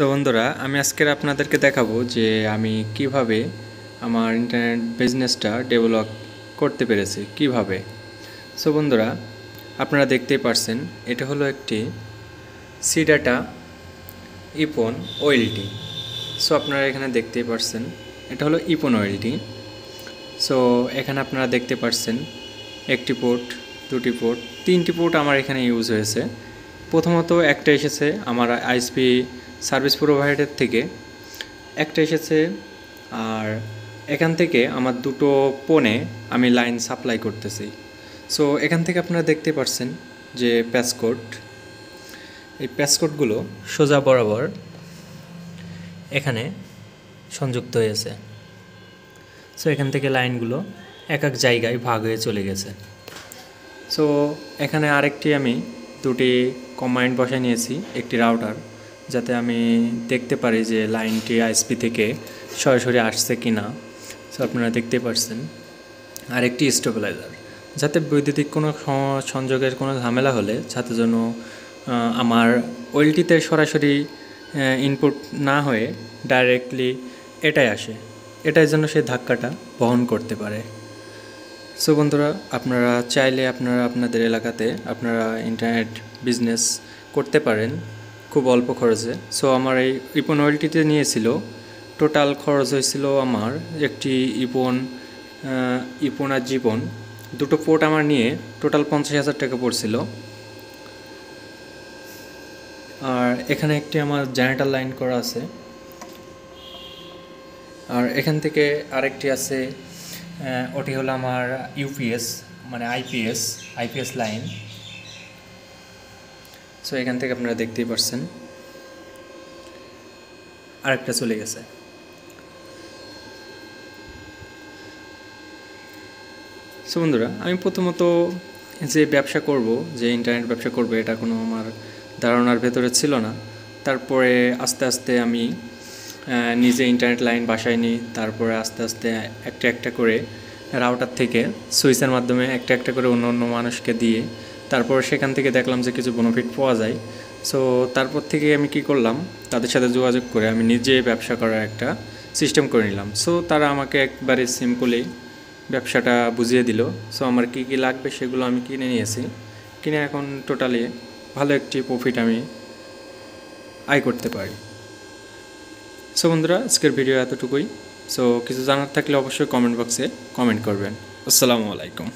So বন্ধুরা, আমি আজকে আপনাদেরকে দেখাবো যে আমি কিভাবে আমার ইন্টারনেট বিজনেসটা ডেভেলপ করতে পেরেছি কিভাবে। সো বন্ধুরা, আপনারা দেখতেই পারছেন এটা হলো একটি সি ডাটা ইপন ওএলটি। সো আপনারা এখানে দেখতেই পারছেন এটা হলো ইপন ওএলটি। সো এখানে আপনারা দেখতে পারছেন একটি পোর্ট, দুটি পোর্ট, তিনটি পোর্ট আমার এখানে ইউজ হয়েছে। প্রথমত একটা এসেছে আমার আইএসপি সার্ভিস প্রোভাইডার থেকে, একটা এসেছে আর এখান থেকে আমার দুটো ফোনে আমি লাইন সাপ্লাই করতেছি। সো এখান থেকে আপনারা দেখতে পাচ্ছেন যে প্যাসকোড, এই প্যাসকোডগুলো সোজা বরাবর এখানে সংযুক্ত হয়েছে। সো এখান থেকে লাইনগুলো এক এক জায়গায় ভাগ হয়ে চলে গেছে। সো এখানে আরেকটি আমি দুটি কম্বাইন্ড বসায় নিয়েছি, একটি রাউটার, যাতে আমি দেখতে পারি যে লাইনটি আইএসপি থেকে সরাসরি আসছে কি না। সো আপনারা দেখতে পাচ্ছেন আরেকটি স্টেবিলাইজার, যাতে বৈদ্যুতিক কোনো সংযোগের কোনো ঝামেলা হলে যাতে যেন আমার ওয়েলটিতে সরাসরি ইনপুট না হয়ে ডাইরেক্টলি এটাই আসে, এটাই যেন সেই ধাক্কাটা বহন করতে পারে। সো বন্ধুরা, আপনারা চাইলে আপনারা আপনাদের এলাকাতে আপনারা ইন্টারনেট বিজনেস করতে পারেন খুব অল্প খরচে। সো আমার এই ইপন ওয়েলটিতে নিয়েছিল, টোটাল খরচ হয়েছিল আমার একটি ইপন আর জীবন দুটো পোর্ট আমার নিয়ে টোটাল 50,000 টাকা পড়ছিল। আর এখানে একটি আমার জেনারেটর লাইন করা আছে, আর এখান থেকে আরেকটি আছে, ওটি হলো আমার ইউপিএস মানে আইপিএস লাইন। সো এখান থেকে আপনারা দেখতেই পাচ্ছেন আরেকটা চলে গেছে। সো বন্ধুরা, আমি প্রথমত যে ব্যবসা করব, যে ইন্টারনেট ব্যবসা করব, এটা কোনো আমার ধারণার ভেতরে ছিল না। তারপরে আস্তে আস্তে আমি নিজে ইন্টারনেট লাইন বাসায় নিই, তারপরে আস্তে আস্তে একটা একটা করে রাউটার থেকে সুইচের মাধ্যমে একটা একটা করে অন্য অন্য মানুষকে দিয়ে, তারপর সেখান থেকে দেখলাম যে কিছু বেনিফিট পাওয়া যায়। সো তারপর থেকে আমি কি করলাম, তাদের সাথে যোগাযোগ করে আমি নিজে ব্যবসা করার একটা সিস্টেম করে নিলাম। সো তারা আমাকে একবারে সিম্পলি ব্যবসাটা বুঝিয়ে দিল। সো আমার কী কী লাগবে সেগুলো আমি কিনে নিয়েছি, কিনে এখন টোটালি ভালো একটি প্রফিট আমি আয় করতে পারি। সো বন্ধুরা, আজকের ভিডিও এতটুকুই। সো কিছু জানার থাকলে অবশ্যই কমেন্ট বক্সে কমেন্ট করবেন। আসসালামু আলাইকুম।